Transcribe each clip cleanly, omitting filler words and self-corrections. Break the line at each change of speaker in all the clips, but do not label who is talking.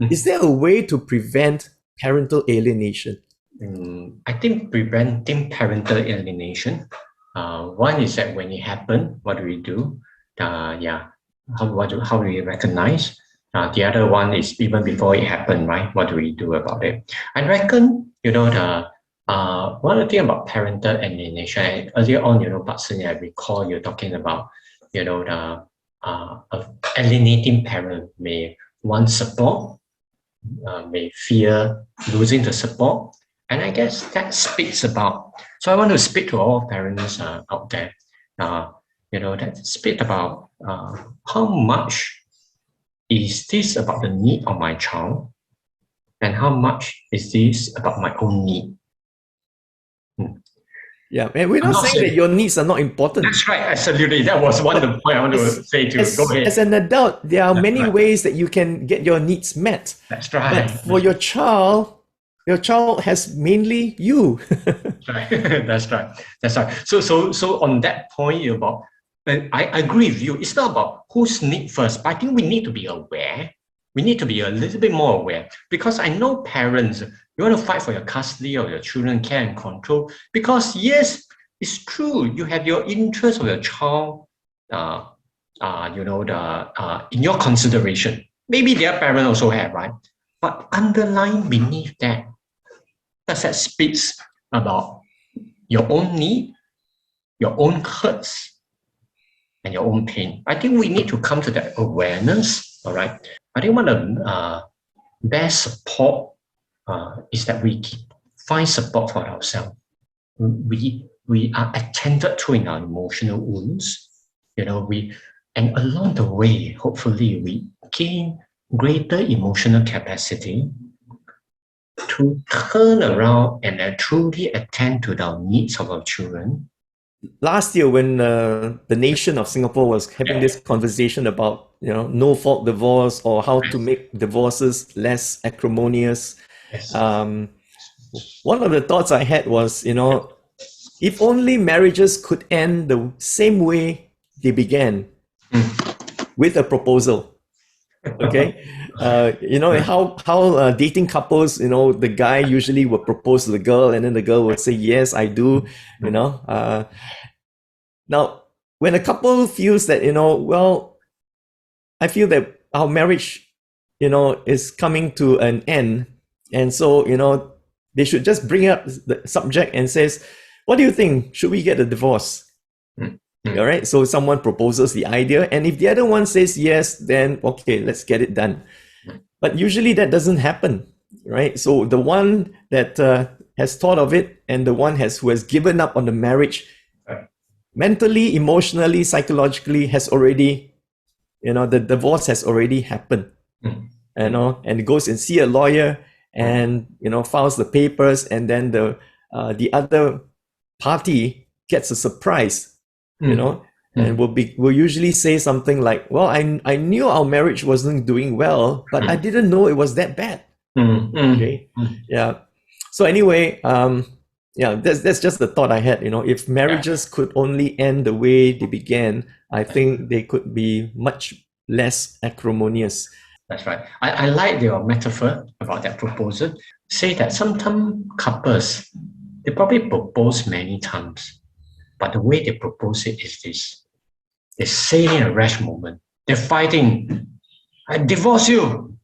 Is there a way to prevent parental alienation?
I think preventing parental alienation. One is that when it happens, what do we do? How do we recognize? The other one is even before it happened, right? What do we do about it? I reckon, one of the thing about parental alienation, earlier on, Patson, I recall you're talking about, the alienating parent may want support, may fear losing the support. And I guess that speaks about, so I want to speak to all parents out there, that speak about how much is this about the need of my child and how much is this about my own need.
Yeah, and we're not saying that your needs are not important.
That's right, absolutely. That was one of the points I want to say too. Go ahead.
As an adult, there are many ways that you can get your needs met.
That's right.
But for your child has mainly you.
That's right. That's right. That's right. So on that point about, I agree with you. It's not about whose need first, but I think we need to be aware. We need to be a little bit more aware, because I know parents, you want to fight for your custody of your children, care and control, because yes, it's true, you have your interest of your child, in your consideration. Maybe their parent also have, right? But underlying beneath that speaks about your own need, your own hurts, and your own pain. I think we need to come to that awareness, all right? I think one of the best support is that we find support for ourselves. We are attended to in our emotional wounds, and along the way, hopefully, we gain greater emotional capacity to turn around and truly attend to the needs of our children.
Last year, when the nation of Singapore was having this conversation about no-fault divorce or how to make divorces less acrimonious, one of the thoughts I had was, if only marriages could end the same way they began, with a proposal. Okay, how dating couples, the guy usually would propose to the girl, and then the girl would say, "Yes, I do." Now, when a couple feels that, well, I feel that our marriage, is coming to an end, and so, they should just bring up the subject and says, "What do you think? Should we get a divorce?" All right. So someone proposes the idea, and if the other one says yes, then okay, let's get it done. But usually that doesn't happen, right? So the one that has thought of it and the one who has given up on the marriage, mentally, emotionally, psychologically, has already, the divorce has already happened. And goes and see a lawyer and files the papers, and then the other party gets a surprise. And will usually say something like, "Well, I knew our marriage wasn't doing well, but I didn't know it was that bad." Okay, yeah. So anyway, that's just the thought I had. If marriages could only end the way they began, I think they could be much less acrimonious.
That's right. I like your metaphor about that proposal. Say that sometimes couples, they probably propose many times. But the way they propose it is this. They say in a rash moment, they're fighting, "I divorce you,"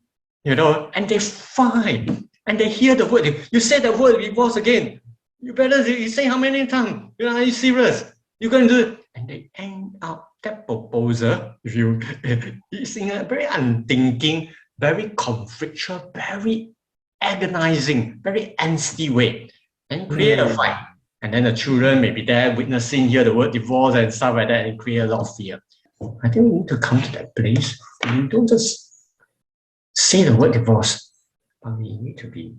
and they fight. And they hear the word, "You say the word divorce again. You better say how many times? Are you serious? You're going to do it?" And they end up that proposal, it's in a very unthinking, very conflictual, very agonizing, very angsty way, and create a fight. And then the children may be there witnessing, hear the word divorce and stuff like that, and create a lot of fear. I think we need to come to that place. You don't just say the word divorce, but we need to be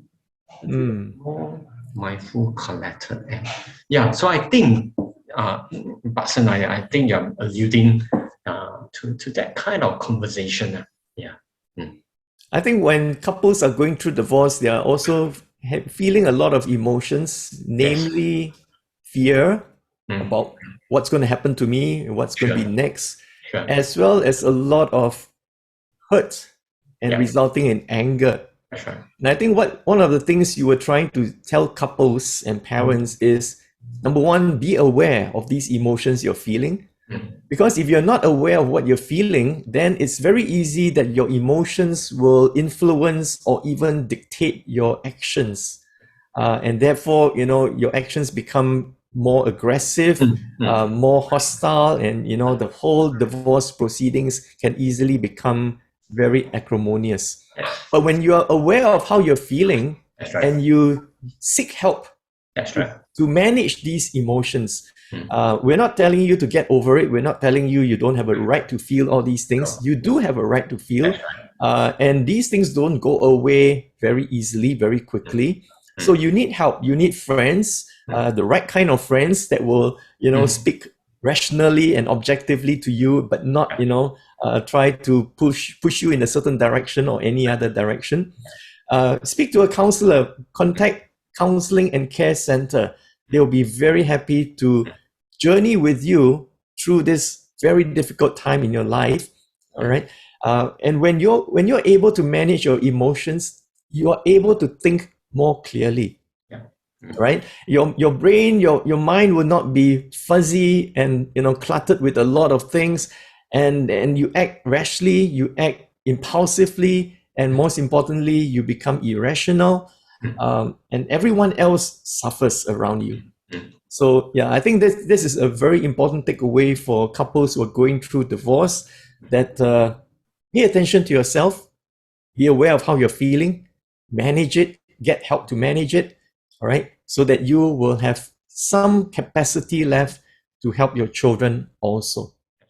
more mindful, collected. So I think, Batson, I think you're alluding to that kind of conversation.
I think when couples are going through divorce, they are also feeling a lot of emotions, namely fear about what's going to happen to me, what's going to be next, as well as a lot of hurt and
Yeah.
resulting in anger.
That's right.
And I think one of the things you were trying to tell couples and parents is, number one, be aware of these emotions you're feeling. Because if you're not aware of what you're feeling, then it's very easy that your emotions will influence or even dictate your actions. And therefore, your actions become more aggressive, more hostile, and, the whole divorce proceedings can easily become very acrimonious.
Yes.
But when you are aware of how you're feeling
That's right.
and you seek help
That's right.
to manage these emotions, we're not telling you to get over it. We're not telling you don't have a right to feel all these things. You do have a right to feel. And these things don't go away very easily, very quickly. So you need help. You need friends, the right kind of friends that will, speak rationally and objectively to you, but not, try to push you in a certain direction or any other direction. Speak to a counselor. Contact Counseling and Care Center. They'll be very happy to journey with you through this very difficult time in your life. All right. And when you're able to manage your emotions, you are able to think more clearly. Right? Your brain, your mind will not be fuzzy and cluttered with a lot of things, and you act rashly, you act impulsively, and most importantly, you become irrational, and everyone else suffers around you. So yeah, I think this is a very important takeaway for couples who are going through divorce, that pay attention to yourself, be aware of how you're feeling, manage it, get help to manage it, all right, so that you will have some capacity left to help your children also.